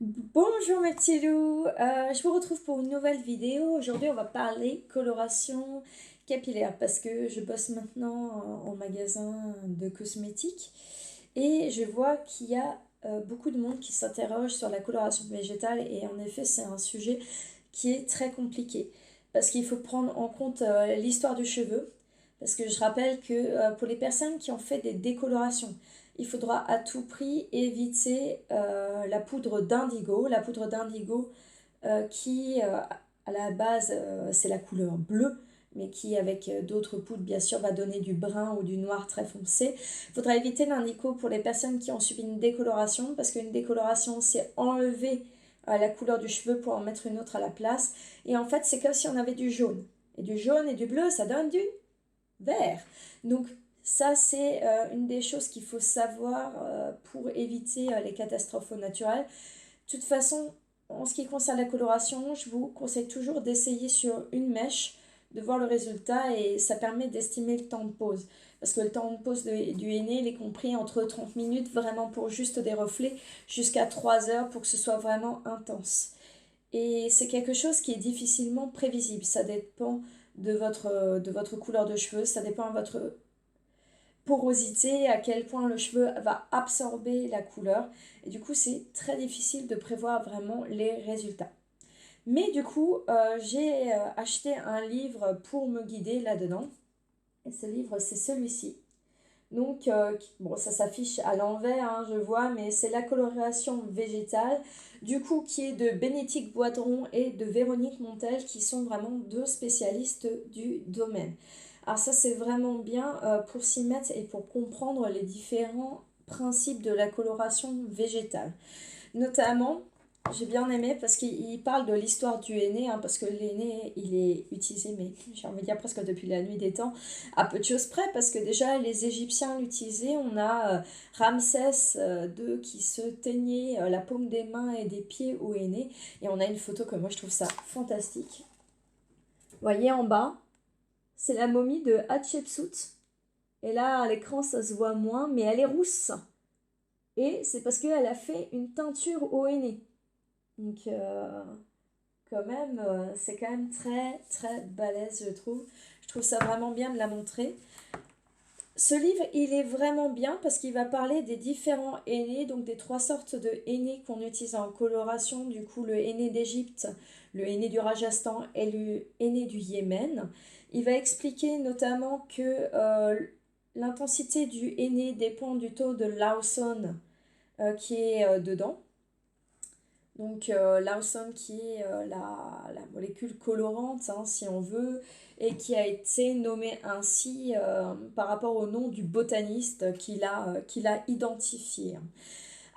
Bonjour mes petits loups, je vous retrouve pour une nouvelle vidéo. Aujourd'hui on va parler coloration capillaire parce que je bosse maintenant en magasin de cosmétiques et je vois qu'il y a beaucoup de monde qui s'interroge sur la coloration végétale et en effet c'est un sujet qui est très compliqué parce qu'il faut prendre en compte l'histoire du cheveu parce que je rappelle que pour les personnes qui ont fait des décolorations, il faudra à tout prix éviter la poudre d'indigo. La poudre d'indigo qui, à la base, c'est la couleur bleue, mais qui, avec d'autres poudres, bien sûr, va donner du brun ou du noir très foncé. Il faudra éviter l'indigo pour les personnes qui ont subi une décoloration, parce qu'une décoloration, c'est enlever la couleur du cheveu pour en mettre une autre à la place. Et en fait, c'est comme si on avait du jaune. Et du jaune et du bleu, ça donne du vert. Donc ça, c'est une des choses qu'il faut savoir pour éviter les catastrophes naturelles. De toute façon, en ce qui concerne la coloration, je vous conseille toujours d'essayer sur une mèche, de voir le résultat et ça permet d'estimer le temps de pause. Parce que le temps de pause du henné, il est compris entre 30 minutes vraiment pour juste des reflets jusqu'à 3 heures pour que ce soit vraiment intense. Et c'est quelque chose qui est difficilement prévisible. Ça dépend de votre couleur de cheveux, ça dépend de votre porosité, à quel point le cheveu va absorber la couleur. Et du coup, c'est très difficile de prévoir vraiment les résultats. Mais du coup, j'ai acheté un livre pour me guider là-dedans. Et ce livre, c'est celui-ci. Donc, bon, ça s'affiche à l'envers, hein, je vois, mais c'est la coloration végétale, du coup, qui est de Bénédicte Boidron et de Véronique Montel, qui sont vraiment deux spécialistes du domaine. Alors ça, c'est vraiment bien pour s'y mettre et pour comprendre les différents principes de la coloration végétale. Notamment, j'ai bien aimé parce qu'il parle de l'histoire du henné, hein, parce que l'aîné, il est utilisé, mais j'ai envie de dire presque depuis la nuit des temps, à peu de choses près, parce que déjà les Égyptiens l'utilisaient. On a Ramsès II qui se teignait la paume des mains et des pieds au henné, et on a une photo que moi je trouve ça fantastique. Vous voyez en bas, c'est la momie de Hatshepsut, et là à l'écran ça se voit moins, mais elle est rousse, et c'est parce qu'elle a fait une teinture au henné. Donc, quand même, c'est quand même très, très balèze, je trouve. Je trouve ça vraiment bien de la montrer. Ce livre, il est vraiment bien parce qu'il va parler des différents henné, donc des trois sortes de henné qu'on utilise en coloration. Du coup, le henné d'Égypte, le henné du Rajasthan et le henné du Yémen. Il va expliquer notamment que l'intensité du henné dépend du taux de Lawson qui est dedans. Donc Lawson qui est la molécule colorante, hein, si on veut, et qui a été nommée ainsi par rapport au nom du botaniste qui l'a identifié.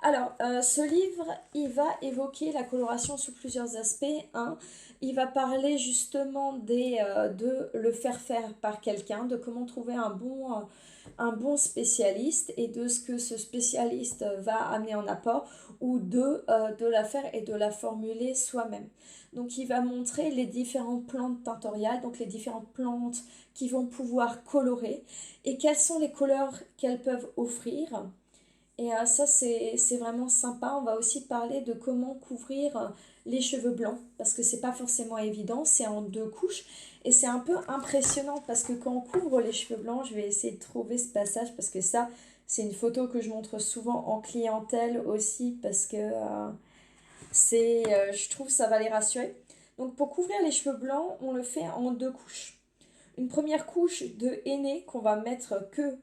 Alors, ce livre, il va évoquer la coloration sous plusieurs aspects. Un, il va parler justement de le faire par quelqu'un, de comment trouver un bon spécialiste et de ce que ce spécialiste va amener en apport ou de la faire et de la formuler soi-même. Donc, il va montrer les différentes plantes tintoriales, donc les différentes plantes qui vont pouvoir colorer et quelles sont les couleurs qu'elles peuvent offrir. Et ça, c'est vraiment sympa. On va aussi parler de comment couvrir les cheveux blancs, parce que c'est pas forcément évident, c'est en deux couches. Et c'est un peu impressionnant, parce que quand on couvre les cheveux blancs, je vais essayer de trouver ce passage, parce que ça, c'est une photo que je montre souvent en clientèle aussi, parce que je trouve que ça va les rassurer. Donc pour couvrir les cheveux blancs, on le fait en deux couches. Une première couche de henné qu'on va mettre que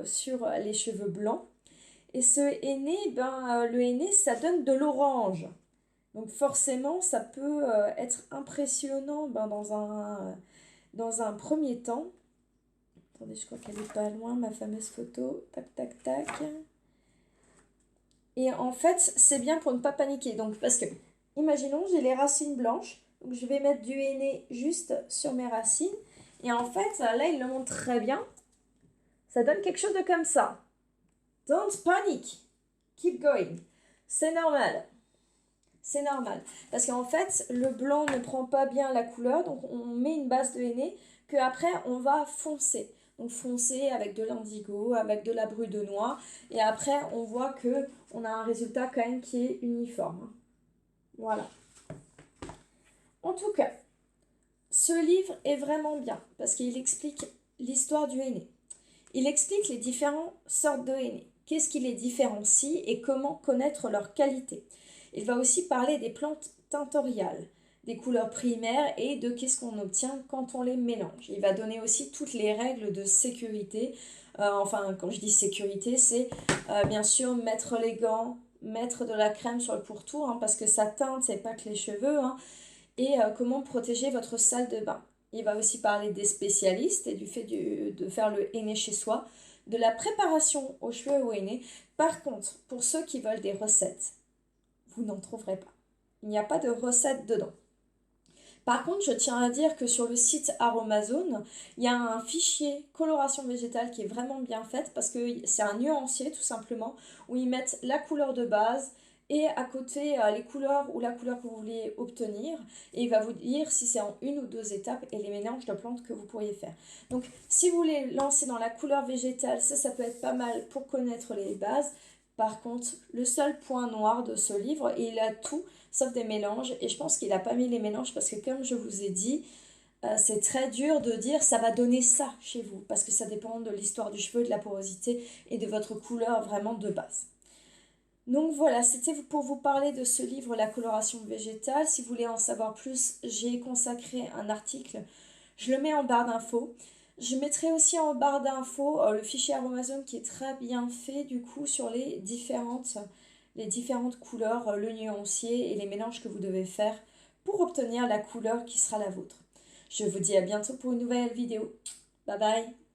sur les cheveux blancs. Et ce henné, le henné, ça donne de l'orange. Donc forcément, ça peut être impressionnant dans un premier temps. Attendez, je crois qu'elle est pas loin, ma fameuse photo. Tac, tac, tac. Et en fait, c'est bien pour ne pas paniquer. Donc, parce que, imaginons, j'ai les racines blanches. Donc, je vais mettre du henné juste sur mes racines. Et en fait, là, il le montre très bien. Ça donne quelque chose de comme ça. Don't panic. Keep going. C'est normal. C'est normal. Parce qu'en fait, le blanc ne prend pas bien la couleur, donc on met une base de henné que après on va foncer. Donc foncer avec de l'indigo, avec de la brue de noix, et après on voit que on a un résultat quand même qui est uniforme. Voilà. En tout cas, ce livre est vraiment bien parce qu'il explique l'histoire du henné. Il explique les différentes sortes de henné, qu'est-ce qui les différencie et comment connaître leurs qualités. Il va aussi parler des plantes tintoriales, des couleurs primaires et de qu'est-ce qu'on obtient quand on les mélange. Il va donner aussi toutes les règles de sécurité. Enfin, quand je dis sécurité, c'est bien sûr mettre les gants, mettre de la crème sur le pourtour, hein, parce que ça teinte, c'est pas que les cheveux, hein, et comment protéger votre salle de bain. Il va aussi parler des spécialistes et du fait de faire le henné chez soi, de la préparation aux cheveux et au henné. Par contre, pour ceux qui veulent des recettes, vous n'en trouverez pas. Il n'y a pas de recettes dedans. Par contre, je tiens à dire que sur le site Aromazone, il y a un fichier coloration végétale qui est vraiment bien fait parce que c'est un nuancier tout simplement où ils mettent la couleur de base et à côté les couleurs ou la couleur que vous voulez obtenir et il va vous dire si c'est en une ou deux étapes et les mélanges de plantes que vous pourriez faire. Donc si vous voulez lancer dans la couleur végétale, ça peut être pas mal pour connaître les bases. Par contre, le seul point noir de ce livre, et il a tout, sauf des mélanges. Et je pense qu'il n'a pas mis les mélanges parce que comme je vous ai dit, c'est très dur de dire ça va donner ça chez vous. Parce que ça dépend de l'histoire du cheveu, de la porosité et de votre couleur vraiment de base. Donc voilà, c'était pour vous parler de ce livre La coloration végétale. Si vous voulez en savoir plus, j'ai consacré un article. Je le mets en barre d'infos. Je mettrai aussi en barre d'infos le fichier Aromazone qui est très bien fait du coup sur les différentes couleurs, le nuancier et les mélanges que vous devez faire pour obtenir la couleur qui sera la vôtre. Je vous dis à bientôt pour une nouvelle vidéo. Bye bye!